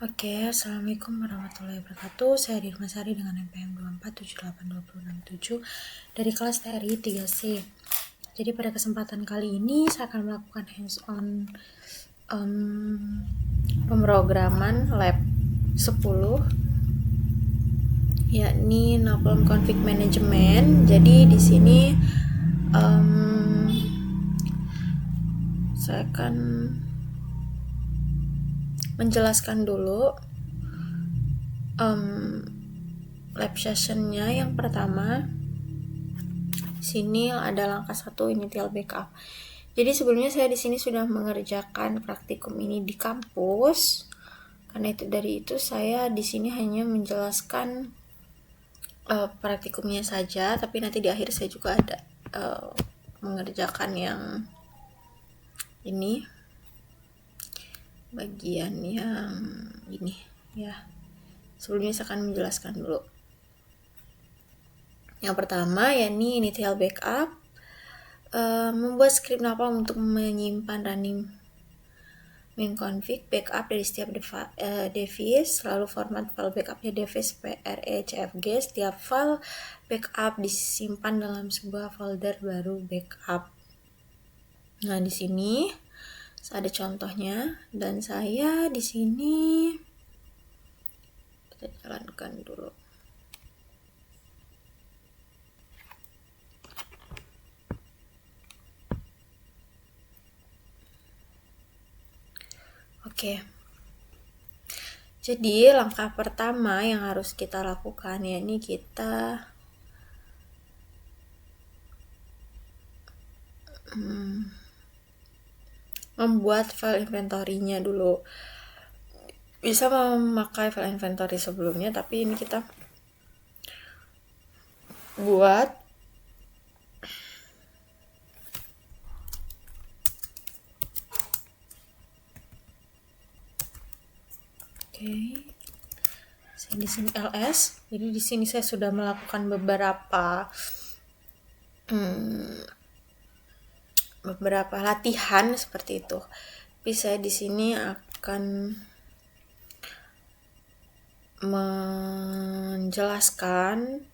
Oke, Assalamualaikum warahmatullahi wabarakatuh. Saya Dirma Sari dengan NPM 24782067 dari kelas TRI 3C. Jadi pada kesempatan kali ini saya akan melakukan hands-on pemrograman lab 10, yakni Napalm Config Management. Jadi di sini saya akan menjelaskan dulu lab sessionnya. Yang pertama, sini ada langkah 1, initial backup. Jadi sebelumnya saya di sini sudah mengerjakan praktikum ini di kampus. Karena dari itu saya di sini hanya menjelaskan praktikumnya saja, tapi nanti di akhir saya juga ada mengerjakan yang ini, bagian yang ini ya. Sebelumnya saya akan menjelaskan dulu. Yang pertama yakni initial backup, membuat script Napalm untuk menyimpan running main config backup dari setiap device, lalu format file backupnya device PRECFG. Setiap file backup disimpan dalam sebuah folder baru backup. Nah, di sini ada contohnya dan saya di sini kita jalankan dulu. Oke. Jadi langkah pertama yang harus kita lakukan yakni kita membuat file inventory-nya dulu. Bisa memakai file inventory sebelumnya, tapi ini kita buat saya di sini ls. Jadi di sini saya sudah melakukan beberapa latihan seperti itu. Tapi saya di sini akan menjelaskan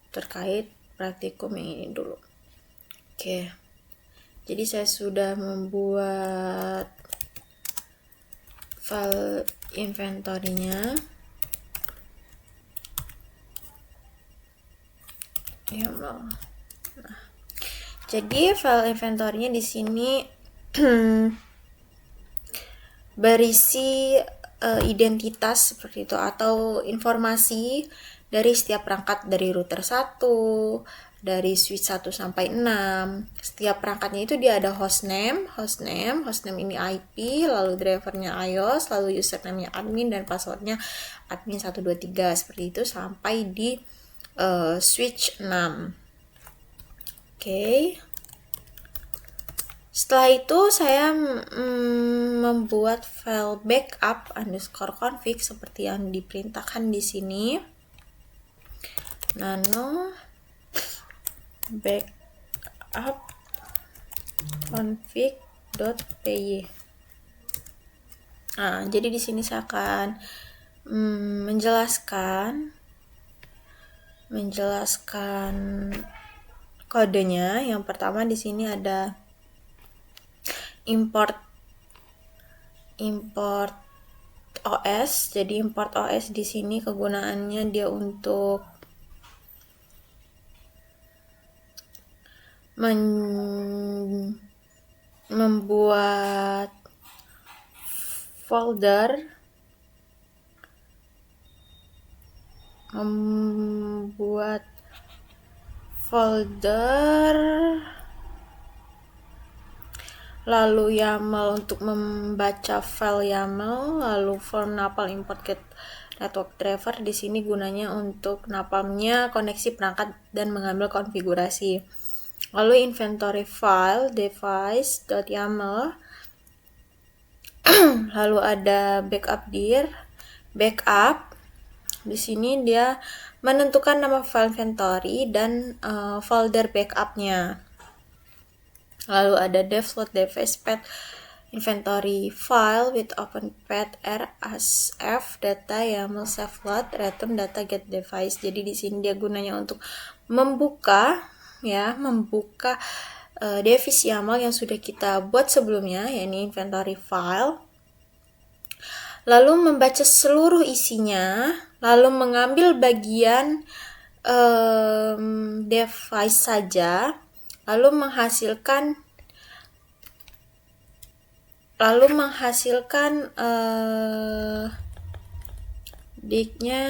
terkait praktikum ini dulu. Oke. Jadi saya sudah membuat file inventory-nya. Nah, jadi file inventory-nya di sini berisi identitas seperti itu atau informasi dari setiap perangkat, dari router 1, dari switch 1 sampai 6. Setiap perangkatnya itu dia ada hostname ini IP, lalu drivernya iOS, lalu username-nya admin dan passwordnya admin 123 seperti itu sampai di switch 6. Oke. Setelah itu saya membuat file backup_config seperti yang diperintahkan di sini. Nano backup config.py. Nah, jadi di sini saya akan menjelaskan kodenya. Yang pertama di sini ada import OS. Jadi import OS di sini kegunaannya dia untuk membuat folder lalu YAML untuk membaca file YAML, lalu form Napalm import get network driver. Di sini gunanya untuk Napalm-nya koneksi perangkat dan mengambil konfigurasi. Lalu inventory file device.yaml, lalu ada backup dir backup. Di sini dia menentukan nama file inventory dan folder backup-nya. Lalu ada dev slot device path inventory file with open path r as f data YAML save load return data get device. Jadi di sini dia gunanya untuk membuka device YAML yang sudah kita buat sebelumnya, yakni inventory file, lalu membaca seluruh isinya, lalu mengambil bagian device saja, lalu menghasilkan dict-nya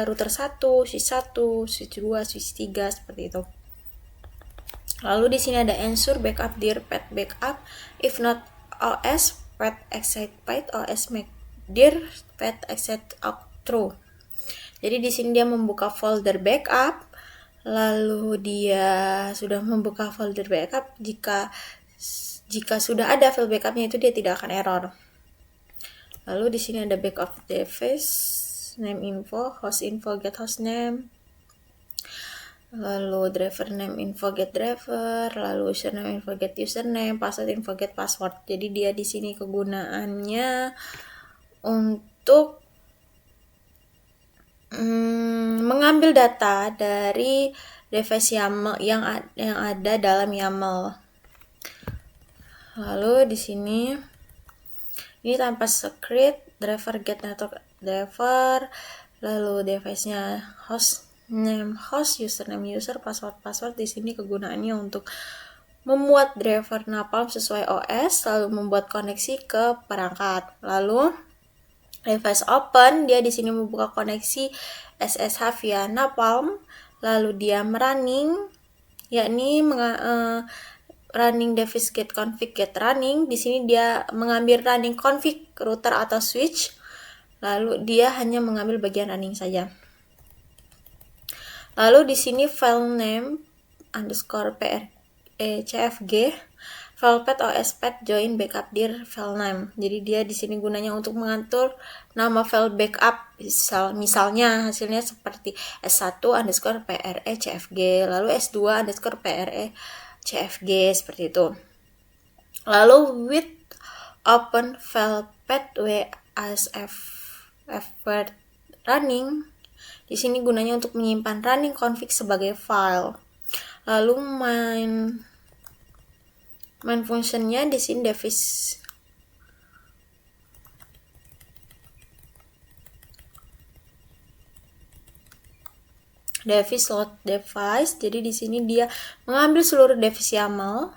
router 1, switch 1, switch 2, switch 3 seperti itu. Lalu di sini ada ensure backup dir path backup, if not OS path exit path, OS make dir path exit out true. Jadi di sini dia membuka folder backup, lalu dia sudah membuka folder backup. Jika sudah ada file backupnya itu dia tidak akan error. Lalu di sini ada backup device, name info, host info get host name, lalu driver name info get driver, lalu username info get username, password info get password. Jadi dia di sini kegunaannya untuk mengambil data dari device YAML yang ada dalam YAML. Lalu di sini ini tanpa script, driver get network driver, lalu device-nya host name host, username user, password. Di sini kegunaannya untuk membuat driver Napalm sesuai OS, lalu membuat koneksi ke perangkat. Lalu device open, dia di sini membuka koneksi SSH via Napalm, lalu dia merunning, yakni running device get config get running. Di sini dia mengambil running config router atau switch, lalu dia hanya mengambil bagian running saja. Lalu di sini file name underscore cfg, file path os path join backup dir file name. Jadi dia di sini gunanya untuk mengatur nama file backup. Misalnya hasilnya seperti s1 underscore pre cfg, lalu s2 underscore pre cfg seperti itu. Lalu with open file path as effort running, di sini gunanya untuk menyimpan running config sebagai file. Lalu main functionnya di sini device load device. Jadi di sini dia mengambil seluruh device YAML.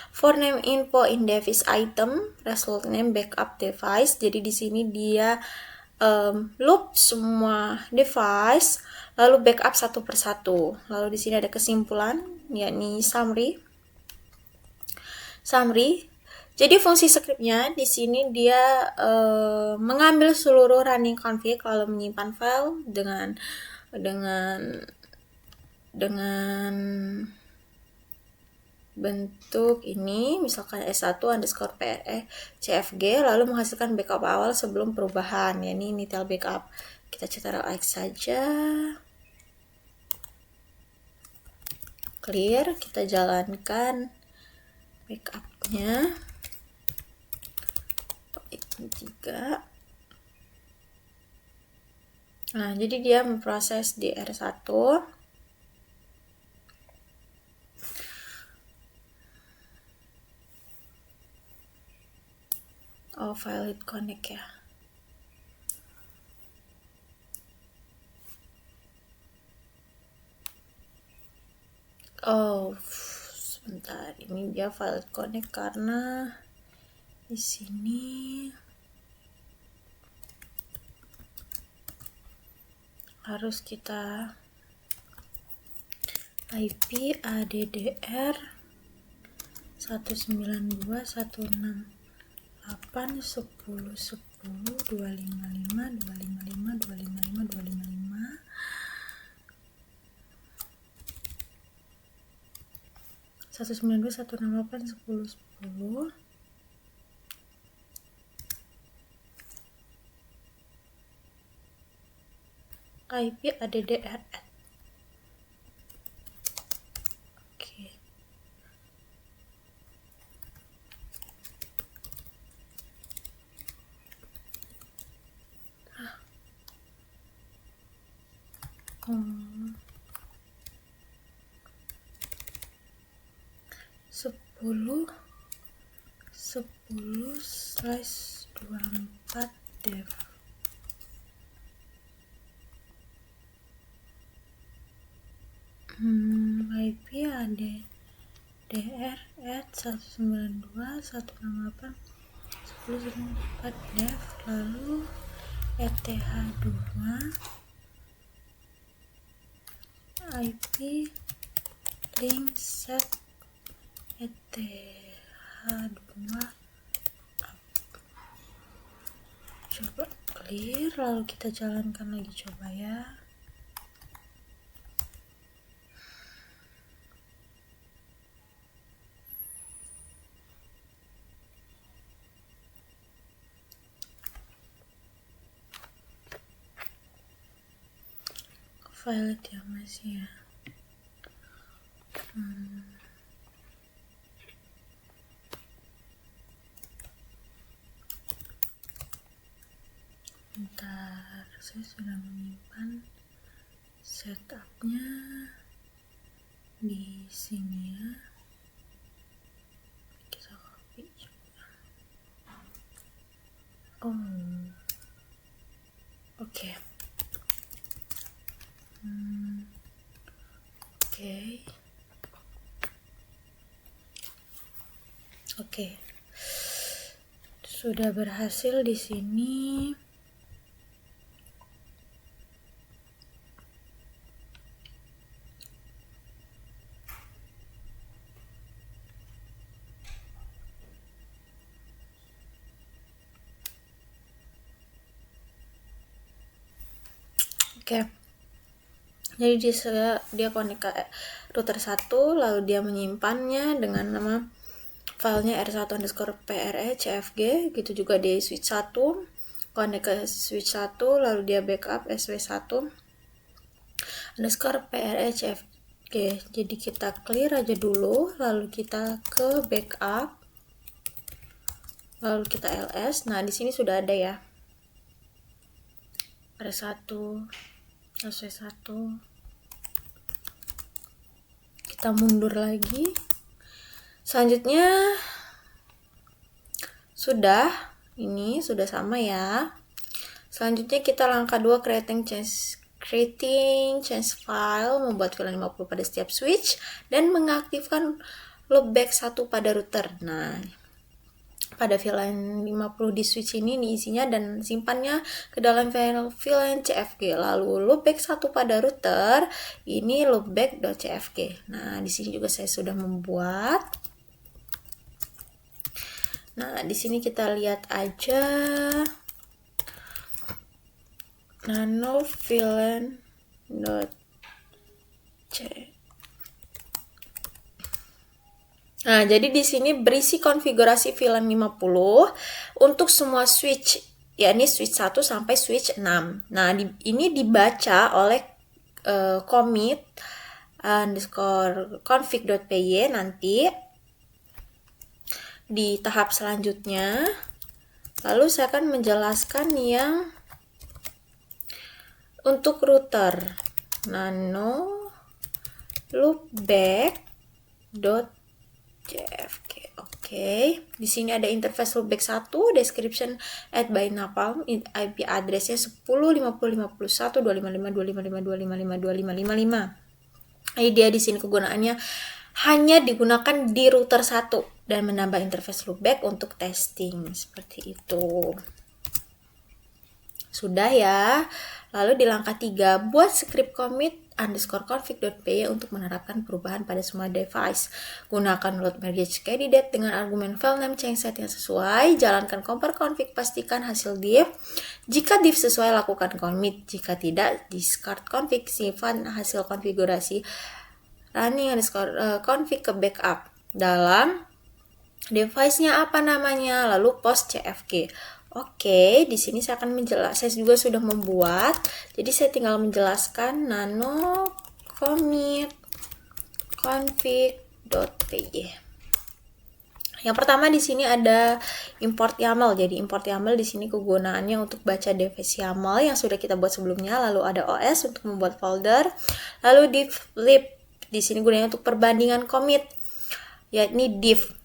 For name info in device item, result name backup device. Jadi di sini dia loop semua device, lalu backup satu persatu. Lalu di sini ada kesimpulan, yakni summary. Jadi fungsi scriptnya di sini dia mengambil seluruh running config, lalu menyimpan file dengan bentuk ini, misalkan s1 underscore pre cfg, lalu menghasilkan backup awal sebelum perubahan, yakni initial backup. Kita cetak X saja, clear, kita jalankan backupnya. Ini 3. Nah, jadi dia memproses di R1. Oh, valid connect ya. Oh, sebentar, ini dia valid connect karena di sini harus kita IP ADDR 192.168.10.10.255.255.255.255. 192.168.10.10. IP ADDR 10/24 dev. IP ada dr@192.168.10.4 dev, lalu ETH2 IP link set ETH2 coba clear, lalu kita jalankan lagi, coba ya. Violet ya masih ya. Bentar, saya sudah menyimpan setupnya di sini ya. Kita copy juga. Oke. Oke. Sudah berhasil di sini. Oke. Jadi dia connect ke router 1, lalu dia menyimpannya dengan nama filenya r1_pre_cfg, gitu juga di switch 1, connect ke switch 1, lalu dia backup sw1_pre_cfg. Jadi kita clear aja dulu, lalu kita ke backup, lalu kita ls. Nah, di sini sudah ada ya R1 sw1. Kita mundur lagi. Selanjutnya ini sudah sama ya. Selanjutnya kita langkah 2, creating change file, membuat VLAN 50 pada setiap switch dan mengaktifkan loopback 1 pada router. Nah, pada VLAN 50 di switch ini isinya dan simpannya ke dalam file VLAN cfg. Lalu loopback 1 pada router ini loopback.cfg. Nah, di sini juga saya sudah membuat. Nah, di sini kita lihat aja nano VLAN.c. Nah, jadi di sini berisi konfigurasi VLAN 50 untuk semua switch, yakni switch 1 sampai switch 6. Nah, ini dibaca oleh commit _config.py nanti di tahap selanjutnya. Lalu saya akan menjelaskan yang untuk router nano loopback.cfg. Oke, di sini ada interface loopback 1, description add by Napalm, IP addressnya 10.50.51.255.255.255.255.255. Dia di sini kegunaannya hanya digunakan di router 1 dan menambah interface loopback untuk testing seperti itu. Sudah ya. Lalu di langkah 3, buat script commit _config.py untuk menerapkan perubahan pada semua device. Gunakan load merge candidate dengan argumen file name change set yang sesuai. Jalankan compare config, pastikan hasil diff. Jika diff sesuai, lakukan commit. Jika tidak, discard config, simpan hasil konfigurasi running config ke backup. Dalam device-nya apa namanya, lalu post cfg. Oke, di sini saya akan menjelaskan. Saya juga sudah membuat, jadi saya tinggal menjelaskan nano commit config.py. Yang pertama di sini ada import YAML. Jadi import YAML di sini kegunaannya untuk baca device YAML yang sudah kita buat sebelumnya. Lalu ada OS untuk membuat folder. Lalu div lib di sini gunanya untuk perbandingan commit, yakni div.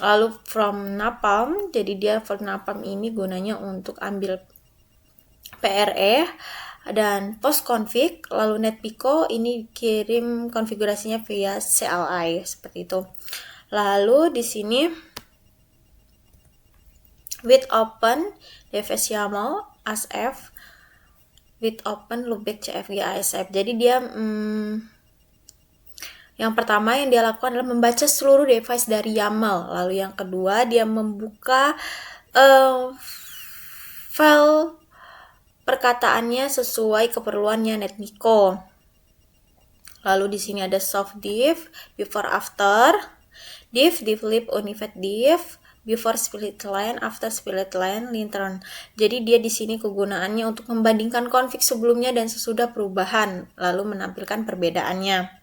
Lalu from napalm, jadi dia from napalm ini gunanya untuk ambil PRE dan post config. Lalu netpico ini kirim konfigurasinya via CLI seperti itu. Lalu di sini with open device YAML asf with open loopback cfg asf. Jadi dia yang pertama yang dia lakukan adalah membaca seluruh device dari YAML. Lalu yang kedua dia membuka file perkataannya sesuai keperluannya netmico. Lalu di sini ada soft div, before after, div lib unified div, before split line, after split line, lintern. Jadi dia di sini kegunaannya untuk membandingkan config sebelumnya dan sesudah perubahan, lalu menampilkan perbedaannya.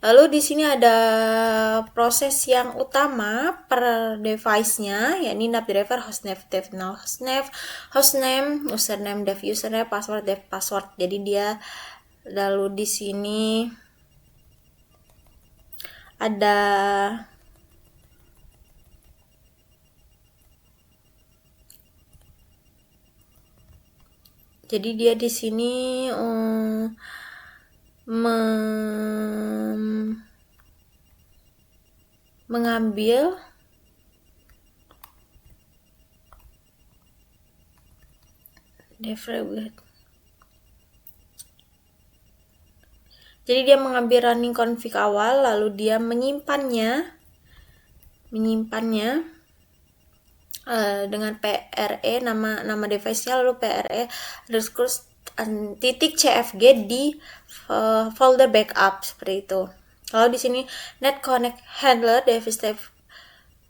Lalu di sini ada proses yang utama per device-nya, yakni nav driver, hostname, dev hostname, username, dev username, password, dev password. Jadi dia lalu di sini ada jadi dia di sini mengambil jadi dia mengambil running config awal, lalu dia menyimpannya dengan PRE nama device-nya, lalu PRE underscore titik CFG di folder backup seperti itu. Kalau di sini net connect handler device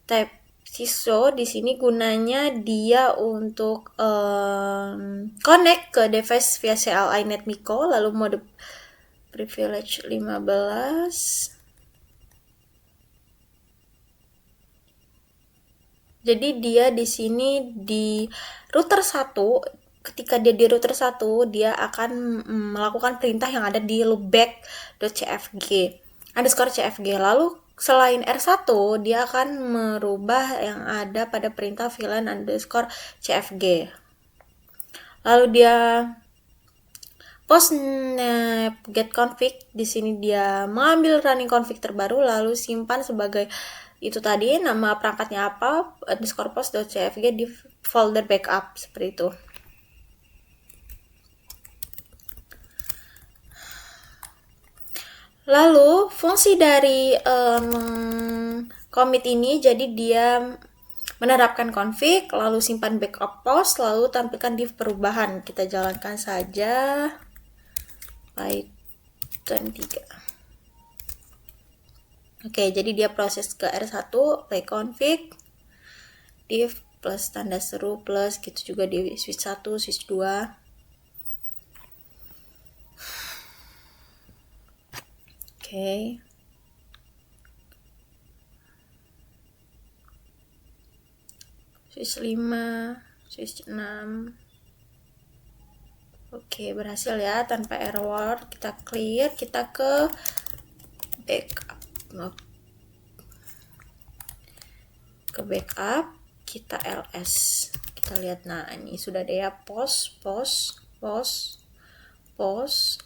type CISO di sini gunanya dia untuk connect ke device via CLI netmico, lalu mode privilege 15. Jadi dia di sini di router 1, ketika dia di router 1, dia akan melakukan perintah yang ada di loopback.cfg underscore cfg. Lalu selain R1, dia akan merubah yang ada pada perintah VLAN underscore cfg. Lalu dia post get config, di sini dia mengambil running config terbaru lalu simpan sebagai itu tadi nama perangkatnya apa underscore post.cfg di folder backup seperti itu. Lalu fungsi dari commit ini, jadi dia menerapkan config, lalu simpan backup post, lalu tampilkan div perubahan. Kita jalankan saja Python 3. Oke, jadi dia proses ke R1, play config, div plus tanda seru plus gitu juga di switch 1, switch 2. Oke. Switch 5, switch 6. Oke, berhasil ya tanpa error. Kita clear, kita ke backup. Ke backup, kita ls. Kita lihat, nah ini sudah ada ya post R1 post,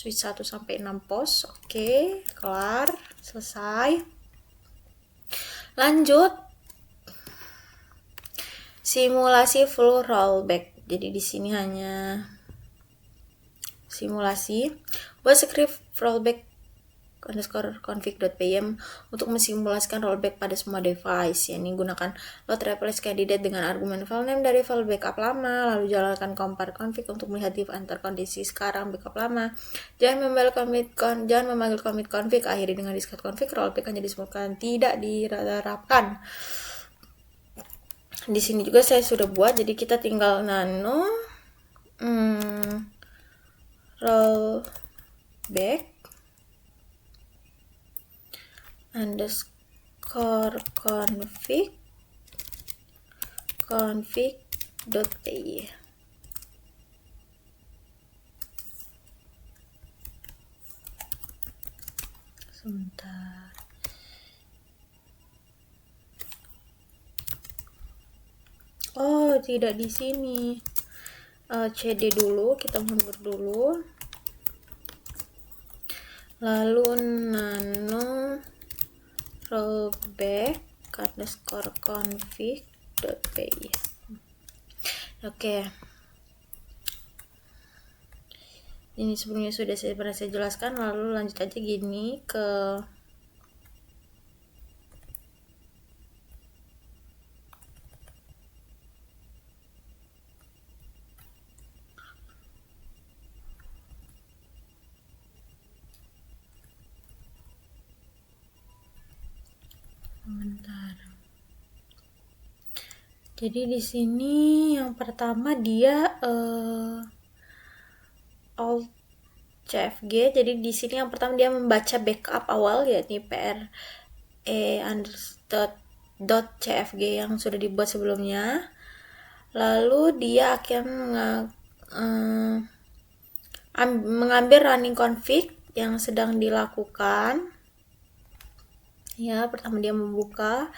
switch 1 sampai 6 post. Oke, kelar, selesai. Lanjut simulasi full rollback. Jadi di sini hanya simulasi. Buat script rollback underscore config.pym untuk mensimulasikan rollback pada semua device. Ini gunakan load replace candidate dengan argumen file name dari file backup lama, lalu jalankan compare config untuk melihat div antar kondisi sekarang backup lama. Jangan memanggil commit config, akhiri dengan discard config, rollback hanya disebutkan tidak diterapkan. Di sini juga saya sudah buat, jadi kita tinggal nano rollback core config.py. Sebentar. Oh, tidak di sini. CD dulu, kita mundur dulu. Lalu nano rollback underscore config.py. Oke. Ini sebelumnya sudah pernah saya jelaskan, lalu lanjut aja gini ke bentar. Jadi di sini yang pertama dia alt CFG. Jadi di sini yang pertama dia membaca backup awal, yakni .cfg yang sudah dibuat sebelumnya. Lalu dia akan mengambil running config yang sedang dilakukan. Ya, pertama dia membuka,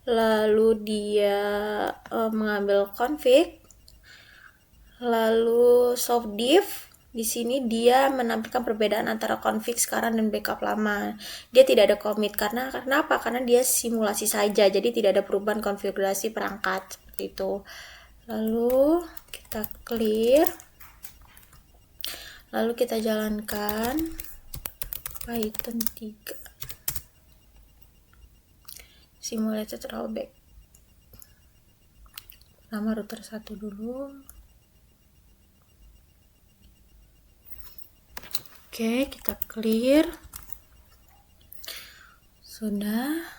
lalu dia mengambil config, lalu soft diff. Di sini dia menampilkan perbedaan antara config sekarang dan backup lama. Dia tidak ada commit karena kenapa? Karena dia simulasi saja, jadi tidak ada perubahan konfigurasi perangkat seperti itu. Lalu kita clear, lalu kita jalankan Python 3 simulated rollback. Nama router 1 dulu. Oke, kita clear. Sudah.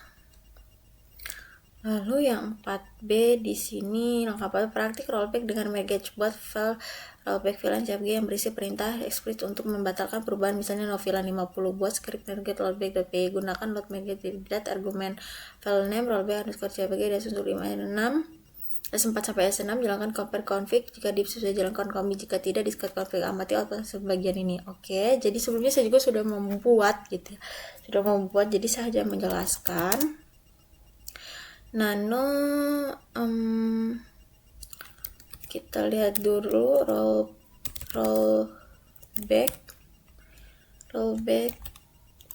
Lalu yang 4B di sini lengkap praktik rollback dengan manage buat file rollback VLAN CFG yang berisi perintah explicit untuk membatalkan perubahan, misalnya no VLAN 50. Buat script manage rollback.py, gunakan load manage date argumen file name rollback underscore CFG dan untuk 5 S4 sampai S6. Jalankan compare config jika disk sudah jalankan commit, jika tidak discard config, amati output sebagian ini. Oke, jadi sebelumnya saya juga sudah membuat gitu ya. Jadi saya hanya menjelaskan. Nano kita lihat dulu rollback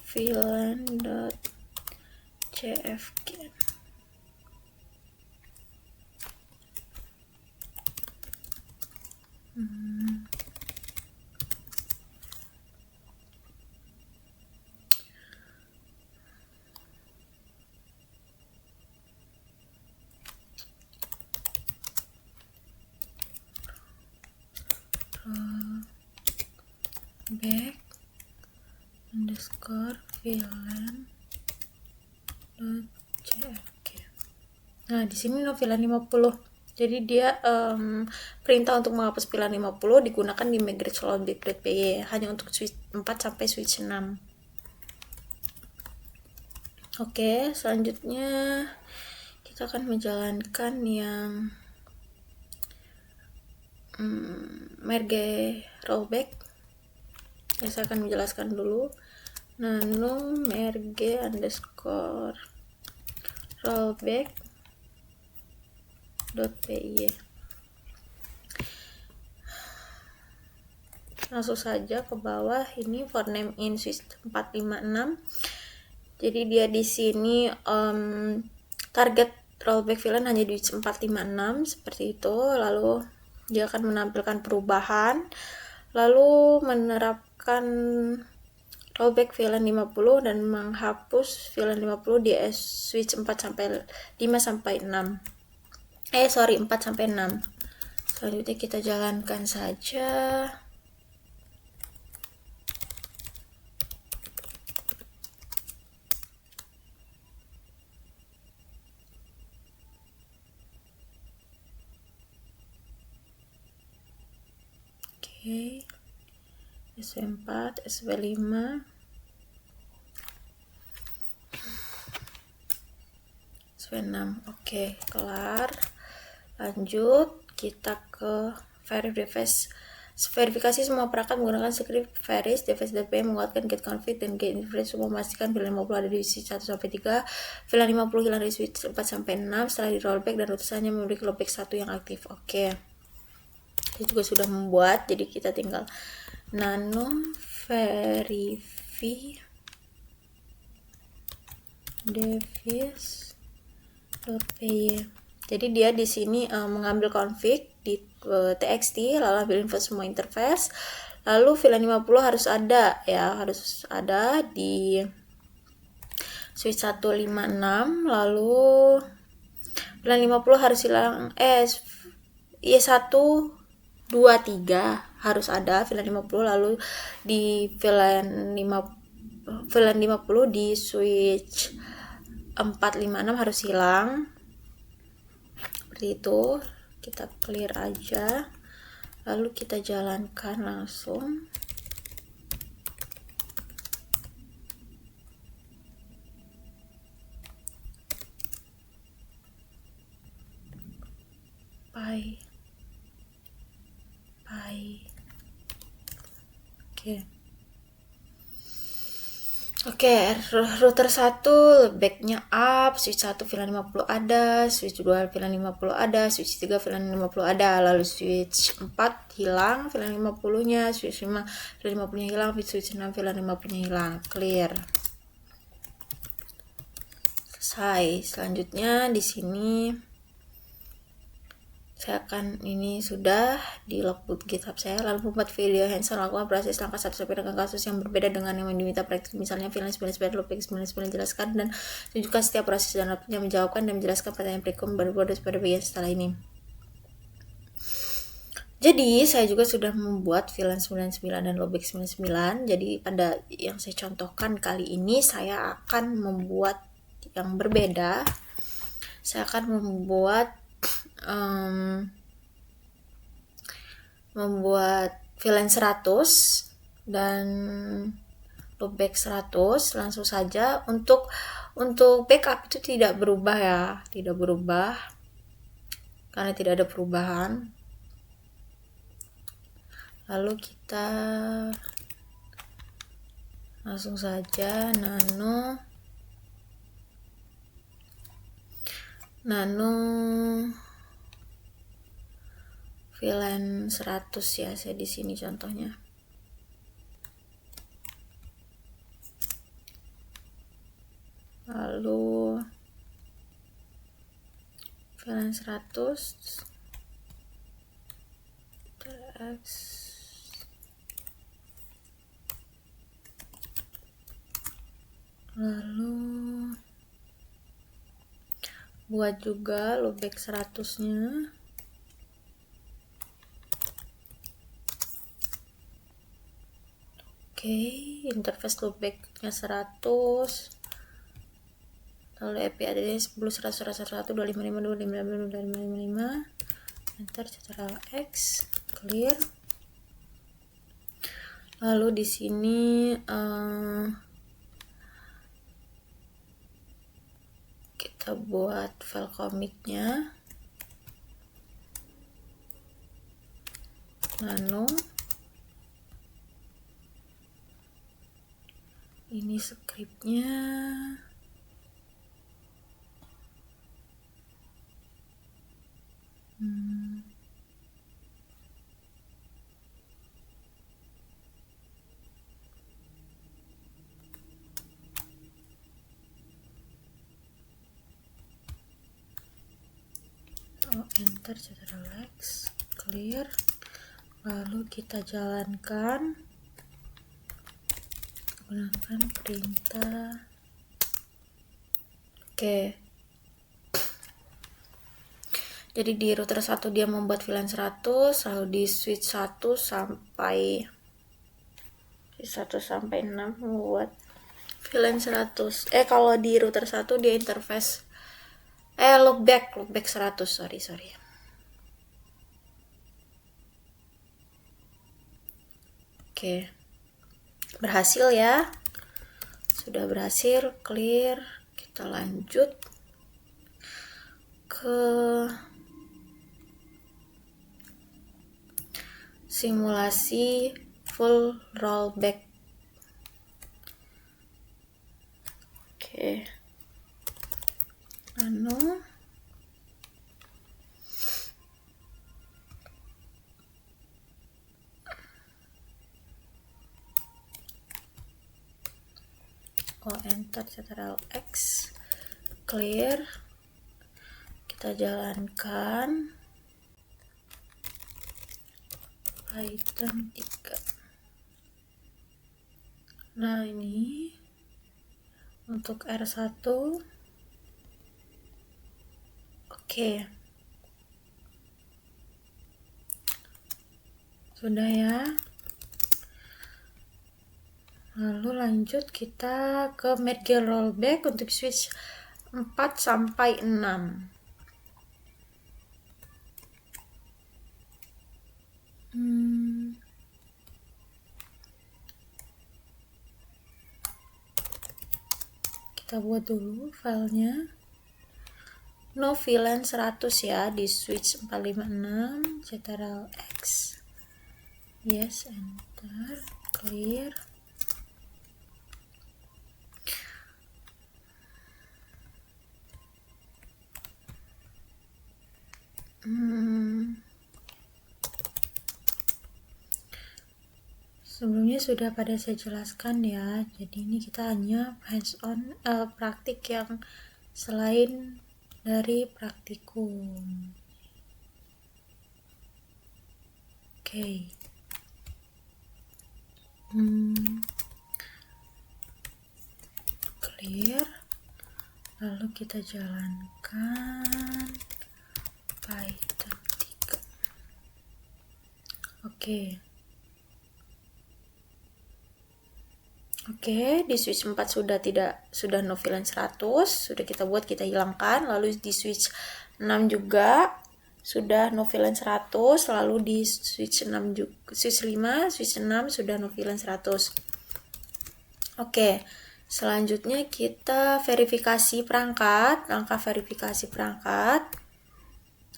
VLAN.cfg. Back underscore VLAN.cfg. Nah, di sini no VLAN 50. Jadi dia perintah untuk menghapus VLAN 50 digunakan di migrate rollback.py hanya untuk switch 4 sampai switch 6. Oke, selanjutnya kita akan menjalankan yang merge rollback. Ya, saya akan menjelaskan dulu. Nano merge underscore rollback.py. Langsung saja ke bawah, ini for name in switch 456. Jadi dia di sini target rollback VLAN hanya di 456 seperti itu. Lalu dia akan menampilkan perubahan, lalu menerapkan rollback VLAN 50 dan menghapus VLAN 50 di switch 4 sampai 5 sampai 6. 4 sampai 6. Selanjutnya kita jalankan saja. Oke. SV4, SV5. 6. Oke, kelar. Lanjut, kita ke verifikasi semua perangkat menggunakan script Veris, device DP, menguatkan get config dan get interface untuk memastikan VLAN 50 ada di switch 1-3, VLAN 50 hilang di switch 4-6, setelah di rollback dan rutesanya memiliki loopback 1 yang aktif. Oke. Kita juga sudah membuat, jadi kita tinggal nano verify device.py. Jadi dia di sini mengambil config di txt, lalu ambil info semua interface, lalu VLAN 50 harus ada ya, harus ada di switch 156, lalu VLAN 50 harus hilang Y1 2 3 harus ada VLAN 50, lalu di VLAN 50 di switch 456 harus hilang. Seperti itu, kita clear aja, lalu kita jalankan langsung. Bye. Oke, router 1 backnya up, switch 1 VLAN 50 ada, switch 2 VLAN 50 ada, switch 3 VLAN 50 ada, lalu switch 4 hilang VLAN 50-nya, switch 5 VLAN 50-nya hilang, switch 6 VLAN 50-nya hilang. Clear. Selesai. Selanjutnya di sini saya akan, ini sudah di logbook GitHub saya, lalu membuat video hands-on, lakukan proses langkah 1 sampai dengan kasus yang berbeda dengan yang diminta praktik, misalnya VLAN 99 loopback 99 jelaskan dan tunjukkan setiap proses dan outputnya, menjawabkan dan menjelaskan pertanyaan prekom berbodos pada bagian setelah ini. Jadi saya juga sudah membuat VLAN 99 dan loopback 99. Jadi pada yang saya contohkan kali ini saya akan membuat yang berbeda. Saya akan membuat VLAN 100 dan loopback 100 langsung saja. Untuk backup itu tidak berubah ya, tidak berubah karena tidak ada perubahan. Lalu kita langsung saja nano VLAN 100 ya, saya di sini contohnya. Lalu VLAN 100 lalu buat juga loopback 100-nya. Interface loopback-nya 100, lalu IP adanya 10 100 101 255 255 255, enter Ctrl X, clear. Lalu di sini kita buat file commit-nya nano. Ini scriptnya. Enter Ctrl X, clear. Lalu kita jalankan, gunakan perintah. Jadi di router 1 dia membuat VLAN 100, lalu di switch 1 sampai 6 membuat VLAN 100. Kalau di router 1 dia interface loopback 100, sorry. Berhasil ya, sudah berhasil, clear. Kita lanjut. ke simulasi full rollback. Oke. Enter Ctrl X, clear, kita jalankan Python 3. Nah, ini untuk R1. Oke. Sudah ya. Lalu lanjut kita ke merge rollback untuk switch 4 sampai 6. Kita buat dulu filenya. No VLAN 100 ya di switch 456, Ctrl X. Yes, enter, clear. Sebelumnya sudah pada saya jelaskan ya, jadi ini kita hanya hands on praktik yang selain dari praktikum. Oke. Clear. Lalu kita jalankan Python 3. Oke, di switch 4 sudah no VLAN 100, sudah kita buat, kita hilangkan. Lalu di switch 6 juga sudah no VLAN 100, lalu di switch 5, switch 6 sudah no VLAN 100. Oke, selanjutnya kita verifikasi perangkat. Langkah verifikasi perangkat,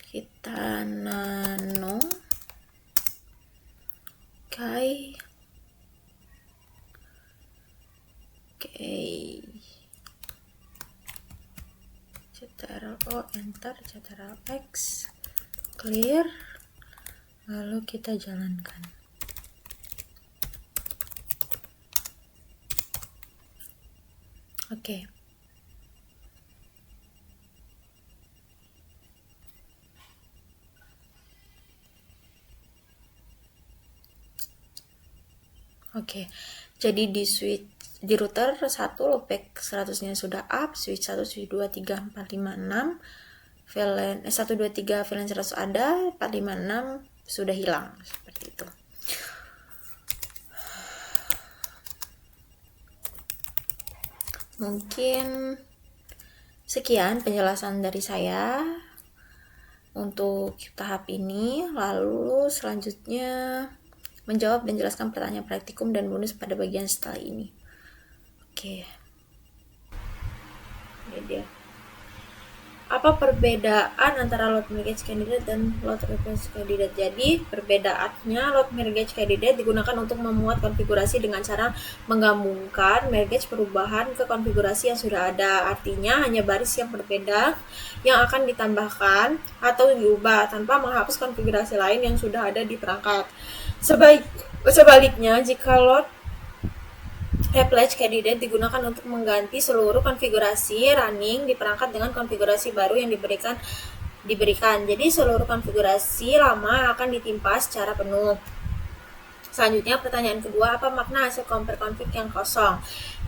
kita nano. Oke. Enter, Ctrl X, clear, lalu kita jalankan. Oke. Jadi di router 1 loopback 100-nya sudah up, switch 1, switch 2, 3, 4, 5, 6. VLAN 1, 2, 3 VLAN 100 ada, 4, 5, 6 sudah hilang, seperti itu. Mungkin sekian penjelasan dari saya untuk tahap ini. Lalu selanjutnya menjawab dan jelaskan pertanyaan praktikum dan bonus pada bagian setelah ini. Oke. Ini dia. Apa perbedaan antara load merge candidate dan load reference candidate? Jadi perbedaannya, load merge candidate digunakan untuk memuat konfigurasi dengan cara menggabungkan merge perubahan ke konfigurasi yang sudah ada. Artinya hanya baris yang berbeda yang akan ditambahkan atau diubah tanpa menghapus konfigurasi lain yang sudah ada di perangkat. Sebaliknya, jika load replace candidate digunakan untuk mengganti seluruh konfigurasi running di perangkat dengan konfigurasi baru yang diberikan. Jadi seluruh konfigurasi lama akan ditimpa secara penuh. Selanjutnya pertanyaan kedua, apa makna hasil compare config yang kosong?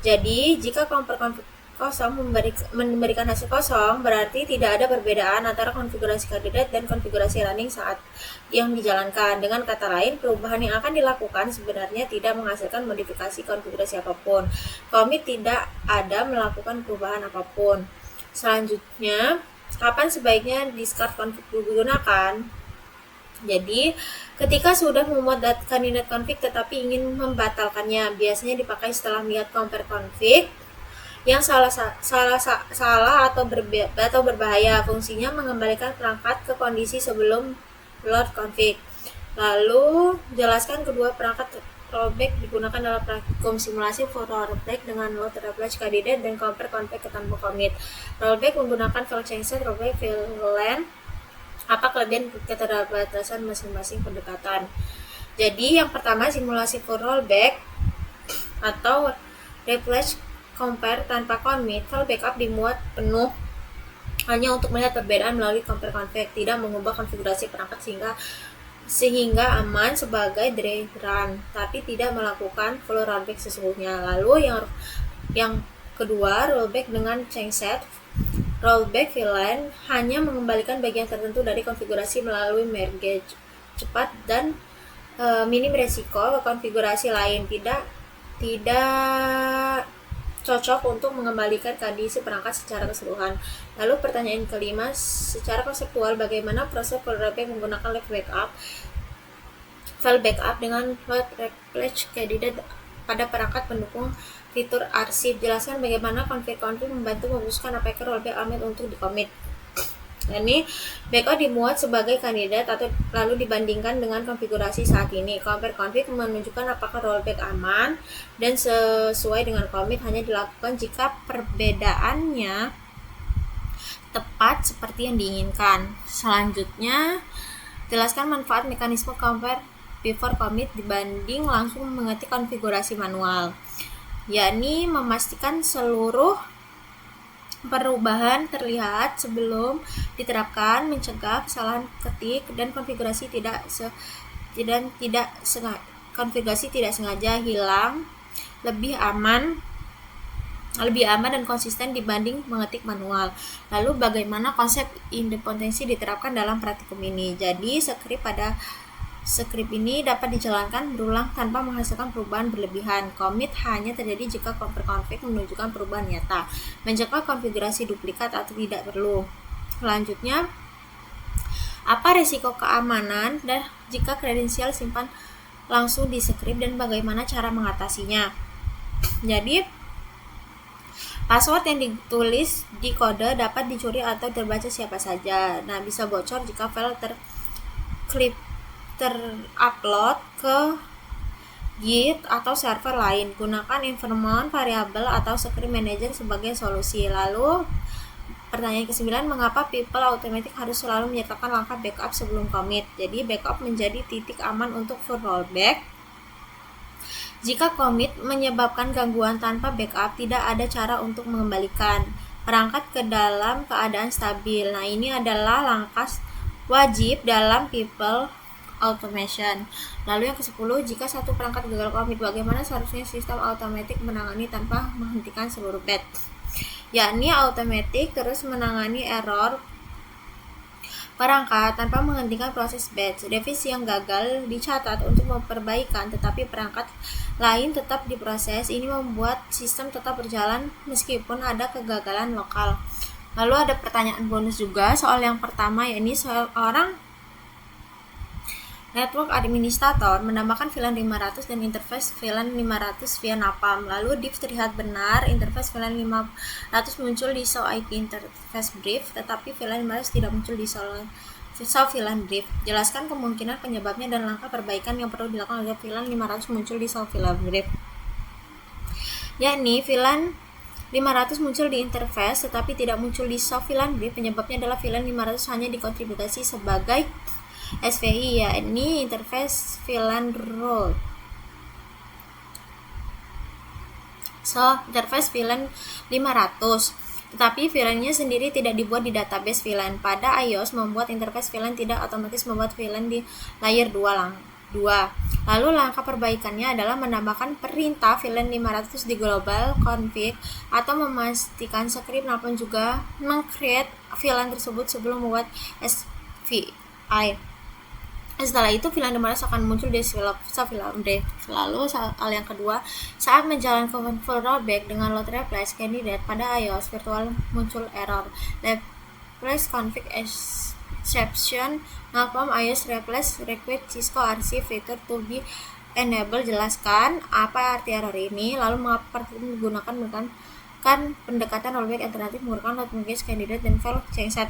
Jadi jika compare config kosong memberikan hasil kosong, berarti tidak ada perbedaan antara konfigurasi kandidat dan konfigurasi running saat yang dijalankan. Dengan kata lain, perubahan yang akan dilakukan sebenarnya tidak menghasilkan modifikasi konfigurasi apapun. Commit tidak ada melakukan perubahan apapun. Selanjutnya, kapan sebaiknya discard config digunakan? Jadi, ketika sudah memuat kandidat config tetapi ingin membatalkannya, biasanya dipakai setelah melihat compare config yang salah atau berbahaya. Fungsinya mengembalikan perangkat ke kondisi sebelum load config. Lalu jelaskan kedua perangkat rollback digunakan dalam praktikum simulasi for rollback dengan load replace candidate dan compare config ke tanpa commit. Rollback menggunakan file changeset, rollback VLAN. Apa kelebihan keterbatasan masing-masing pendekatan? Jadi yang pertama, simulasi for rollback atau replace compare tanpa commit. File backup dimuat penuh hanya untuk melihat perbedaan melalui compare config, tidak mengubah konfigurasi perangkat sehingga aman sebagai dry run, tapi tidak melakukan full rollback sesungguhnya. Lalu yang kedua, rollback dengan changeset. Rollback VLAN hanya mengembalikan bagian tertentu dari konfigurasi melalui merge cepat dan minim resiko konfigurasi lain, tidak cocok untuk mengembalikan kondisi perangkat secara keseluruhan. Lalu pertanyaan kelima, secara konseptual bagaimana proses rollback menggunakan file backup dengan load replace candidate pada perangkat pendukung fitur arsip. Jelaskan bagaimana config membantu memutuskan apakah rollback aman untuk di-commit. Ini backup dimuat sebagai kandidat atau lalu dibandingkan dengan konfigurasi saat ini. Compare config menunjukkan apakah rollback aman dan sesuai dengan commit hanya dilakukan jika perbedaannya tepat seperti yang diinginkan. Selanjutnya, jelaskan manfaat mekanisme compare before commit dibanding langsung mengetik konfigurasi manual, yakni memastikan seluruh perubahan terlihat sebelum diterapkan, mencegah kesalahan ketik dan konfigurasi tidak sengaja hilang, lebih aman dan konsisten dibanding mengetik manual. Lalu bagaimana konsep independensi diterapkan dalam praktikum ini? Jadi script ini dapat dijalankan berulang tanpa menghasilkan perubahan berlebihan. Commit hanya terjadi jika compare config menunjukkan perubahan nyata, mencegah konfigurasi duplikat atau tidak perlu. Selanjutnya, apa risiko keamanan dan jika kredensial simpan langsung di script dan bagaimana cara mengatasinya? Jadi, password yang ditulis di kode dapat dicuri atau terbaca siapa saja. Nah, bisa bocor jika file terupload ke Git atau server lain. Gunakan environment variable atau script manager sebagai solusi. Lalu pertanyaan ke-9, mengapa people automatic harus selalu menyertakan langkah backup sebelum commit? Jadi backup menjadi titik aman untuk full rollback. Jika commit menyebabkan gangguan tanpa backup, tidak ada cara untuk mengembalikan perangkat ke dalam keadaan stabil. Nah, ini adalah langkah wajib dalam people automation. Lalu yang ke-10, jika satu perangkat gagal commit, bagaimana seharusnya sistem automatic menangani tanpa menghentikan seluruh batch? Yakni automatic terus menangani error perangkat tanpa menghentikan proses batch. Revisi yang gagal dicatat untuk memperbaikan, tetapi perangkat lain tetap diproses. Ini membuat sistem tetap berjalan meskipun ada kegagalan lokal. Lalu ada pertanyaan bonus juga. Soal yang pertama, yakni seorang network administrator menambahkan VLAN 500 dan interface VLAN 500 via napalm. Lalu div terlihat benar, interface VLAN 500 muncul di show IP interface brief, tetapi VLAN 500 tidak muncul di show VLAN brief. Jelaskan kemungkinan penyebabnya dan langkah perbaikan yang perlu dilakukan agar VLAN 500 muncul di show VLAN brief. Yakni VLAN 500 muncul di interface tetapi tidak muncul di show VLAN brief. Penyebabnya adalah VLAN 500 hanya dikontribusi sebagai SVI, yakni interface VLAN route. Interface VLAN 500, tetapi VLAN-nya sendiri tidak dibuat di database VLAN. Pada iOS, membuat interface VLAN tidak otomatis membuat VLAN di layer 2. Lalu langkah perbaikannya adalah menambahkan perintah VLAN 500 di global config atau memastikan script napalm juga meng-create VLAN tersebut sebelum membuat SVI. Setelah itu VLAN 500 akan muncul di VLAN brief. Lalu hal yang kedua, saat menjalankan full rollback dengan load replace candidate pada iOS virtual muncul error replace config exception napalm iOS replace request Cisco RC feature to be enable. Jelaskan apa arti error ini, lalu mengapa menggunakan kan pendekatan rollback alternatif menggunakan load mortgage candidate dan file changset.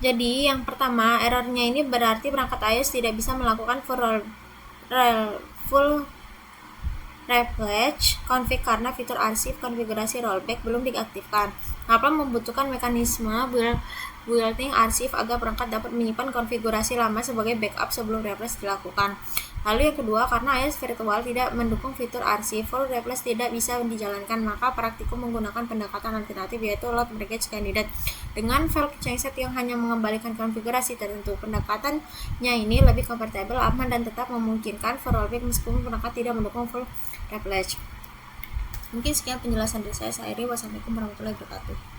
Jadi yang pertama, errornya ini berarti perangkat iOS tidak bisa melakukan full replatch config karena fitur arsip konfigurasi rollback belum diaktifkan. Apple membutuhkan mekanisme built-in arsip agar perangkat dapat menyimpan konfigurasi lama sebagai backup sebelum replatch dilakukan. Lalu yang kedua, karena iOS Virtual tidak mendukung fitur arsip, full replatch tidak bisa dijalankan, maka praktikum menggunakan pendekatan alternatif yaitu load mortgage candidate dengan file changset yang hanya mengembalikan konfigurasi tertentu. Pendekatannya ini lebih kompatibel, aman, dan tetap memungkinkan for rollback meskipun perangkat tidak mendukung full replatch. Mungkin sekian penjelasan dari saya. Wassalamualaikum warahmatullahi wabarakatuh.